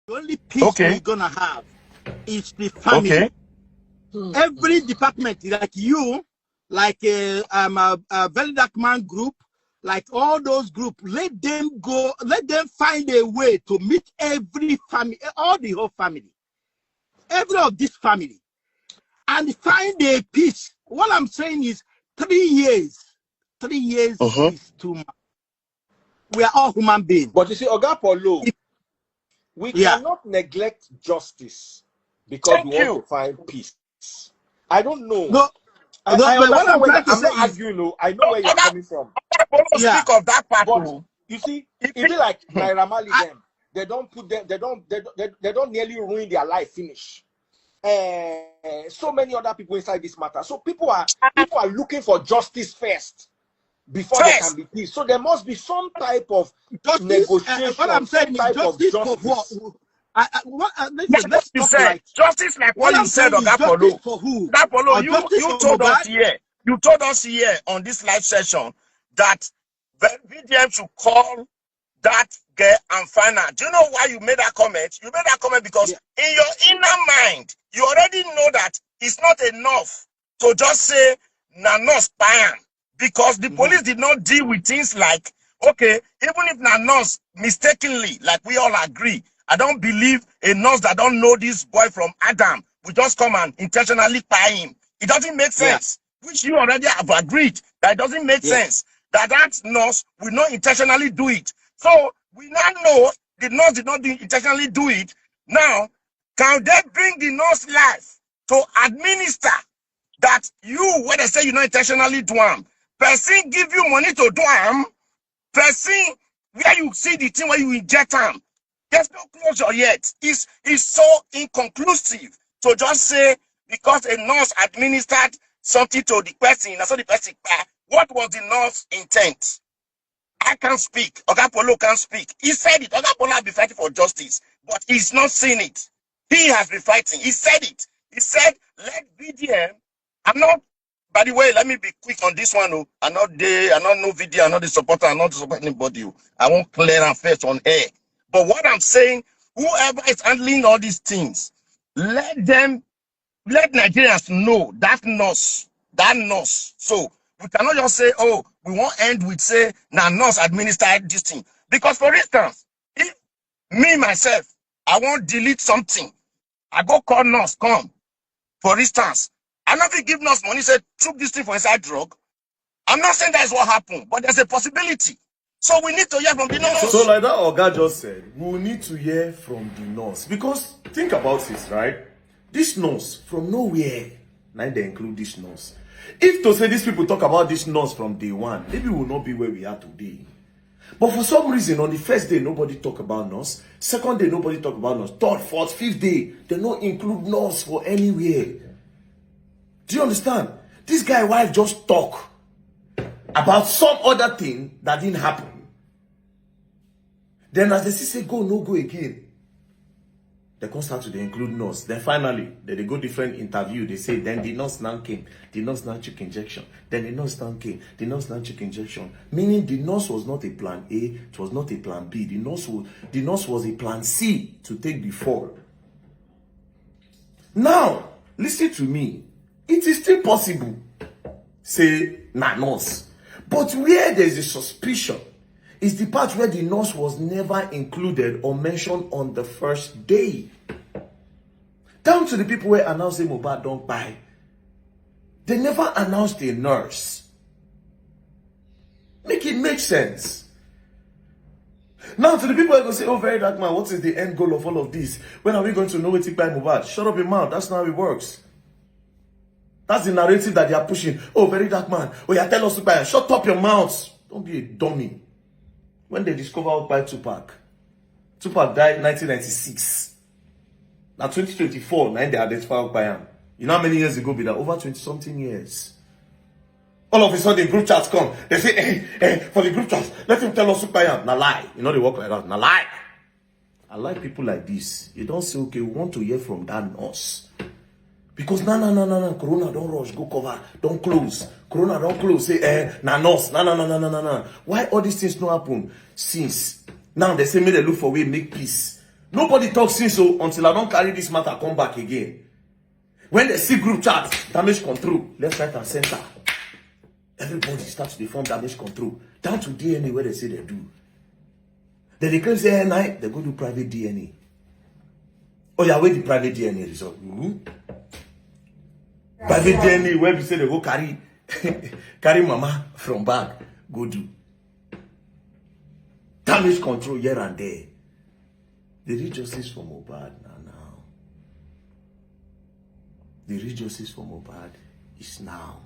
The only peace we're gonna have is the family. Okay. Every department, like you, like Verydarkman group, like all those groups, let them go, let them find a way to meet every family, all the whole family, every of this family, and find a peace. What I'm saying is 3 years. 3 years is too much. We are all human beings. But you see, Oga Paulo, we cannot neglect justice because we want to find peace. I don't know. No, I understand where I'm not arguing. I know where you're coming from. Speak of that part. But you see, it be like Naira Marley them. They don't put them. They don't nearly ruin their life. Finish. So many other people inside this matter. So people are looking for justice first before there can be peace. So there must be some type of negotiation. What I'm saying is justice for what? Let's talk like justice, like what you said, Oga Paulo. For who? Oga Paulo, you told us here. You told us here on this live session that VDM should call that girl and find out. Do you know why you made that comment? You made that comment because in your inner mind, you already know that it's not enough to just say Nanos Payan, because the police did not deal with things like, okay, even if Nanos mistakenly, like we all agree, I don't believe a nurse that don't know this boy from Adam will just come and intentionally tie him. It doesn't make sense, which you already have agreed that it doesn't make sense, that nurse will not intentionally do it. So we now know the nurse did not intentionally do it. Now, can they bring the nurse life to administer that you, when they say you not intentionally do them, person give you money to do them, person where you see the thing where you inject them, there's no closure yet. It's so inconclusive to just say because a nurse administered something to the person, and so the person, what was the nurse intent? I can't speak. Oga Paulo can't speak. He said it. Oga Paulo has been fighting for justice, but he's not seen it. He has been fighting. He said it. He said, let VDM. I'm not, by the way, let me be quick on this one. Oh. I'm not no video, I'm not the supporter, I'm not supporting anybody. Oh. I won't clear and first on air. But what I'm saying, whoever is handling all these things, let Nigerians know that nurse. So we cannot just say, oh, we won't end with say, now nurse administered this thing. Because for instance, if me, myself, I won't delete something, I go call nurse, come. For instance, I never give nurse money, say, took this thing for inside drug. I'm not saying that's what happened, but there's a possibility. So we need to hear from the nurse. So like that Oga just said, we will need to hear from the nurse. Because think about this, right? This nurse from nowhere, now they include this nurse. If to say these people talk about this nurse from day one, maybe we will not be where we are today. But for some reason, on the first day, nobody talk about nurse. Second day, nobody talk about nurse. Third, fourth, fifth day, they don't include nurse for anywhere. Do you understand? This guy wife just talk about some other thing that didn't happen. Then as they say go, no go again, they can start to include nurse. Then finally, they go different interview. They say, then the nurse now came. The nurse now took injection. Then the nurse now came. The nurse now took injection. Meaning the nurse was not a plan A. It was not a plan B. The nurse was a plan C to take the fall. Now, listen to me. It is still possible. Say, nah, nurse. But where there is a suspicion is the part where the nurse was never included or mentioned on the first day. Down to the people where announcing Mohbad don't buy. They never announced a nurse. Make it make sense. Now to the people who go say, oh, Verydarkman, what is the end goal of all of this? When are we going to know what Kpai Mohbad? Shut up your mouth. That's not how it works. That's the narrative that they are pushing. Oh, Verydarkman. Oh, yeah, tell us Kpai. Shut up your mouth. Don't be a dummy. When they discovered Kpai Tupac died in 1996. Now 2024, now they identify Kpai. You know how many years ago be that? Over 20-something years. All of a sudden, the group chats come. They say, hey, for the group chats, let him tell us Kpai. Now lie. You know they work like that. Now lie. I like people like this. You don't say, okay, we want to hear from that nurse. Because no, Corona don't rush, go cover, don't close. Corona don't close, say, nurse, no. Why all these things not happen? Since now they say, may they look for way, make peace. Nobody talks since so until I don't carry this matter come back again. When they see group chat, damage control, left, right, and center. Everybody starts to form damage control. Down to DNA where they say they do. Then they can say NI, they go do private DNA. Oh yeah, wait the private DNA result. Private DNA where we say they go carry carry mama from back, go do. Damage control here and there. The real justice for Mohbad now. The real justice for Mohbad is now.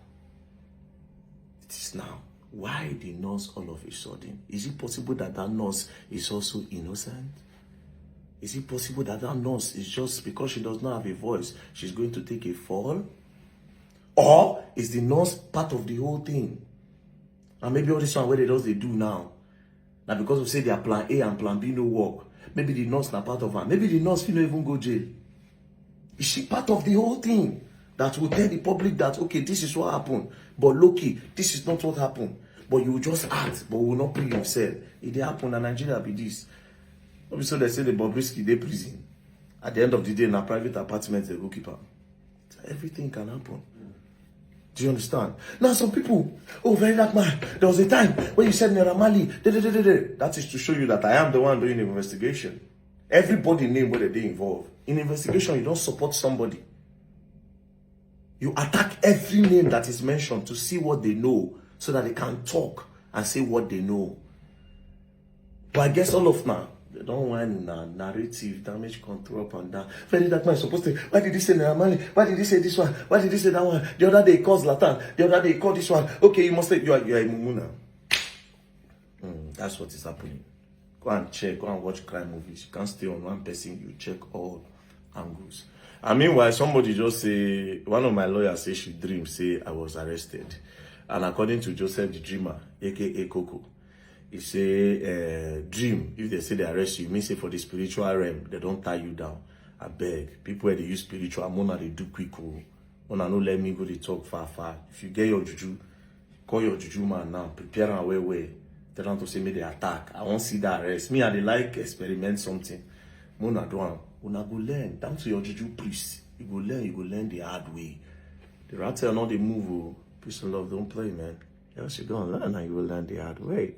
It is now. Why the nurse all of a sudden? Is it possible that that nurse is also innocent? Is it possible that that nurse is just because she does not have a voice, she's going to take a fall? Or is the nurse part of the whole thing? And maybe all this one where they do now. Now because of say their plan A and plan B no work. Maybe the nurse not part of her. Maybe the nurse will not even go jail. Is she part of the whole thing? That will tell the public that, okay, this is what happened. But low-key, this is not what happened. But you will just act, but will not prove yourself. If they happen, and Nigeria be this. So they say the Bobrisky, they prison. At the end of the day, in a private apartment, they go keep her. So everything can happen. Do you understand? Now, some people, oh, Verydarkman, there was a time when you said Naira Marley. That is to show you that I am the one doing the investigation. Everybody name whether they involved. In investigation, you don't support somebody. You attack every name that is mentioned to see what they know so that they can talk and say what they know. But I guess all of now, they don't want narrative, damage control up and down. Verydarkman is supposed to, why did he say Naira Marley? Why did he say this one? Why did he say that one? The other day he calls Latan. The other day he called this one. Okay, you must say, you are a mumu now. That's what is happening. Go and check, go and watch crime movies. You can't stay on one person, you check all angles. And meanwhile, somebody just say, one of my lawyers say she dreamed, say I was arrested. And according to Joseph the Dreamer, aka Coco, he say, dream, if they say they arrest you, mean say for the spiritual realm, they don't tie you down. I beg, people where they use spiritual, Mona they do quick. Mona no let me go, they talk far. If you get your juju, call your juju man now, prepare and way. Tell them to say me they attack. I won't see that arrest. Me, I they like experiment something. Mona do am. Una go learn. Down to your juju priest. You go learn the hard way. The Ratel not the move. Peace and love, don't play, man. Else you go and learn and you will learn the hard way.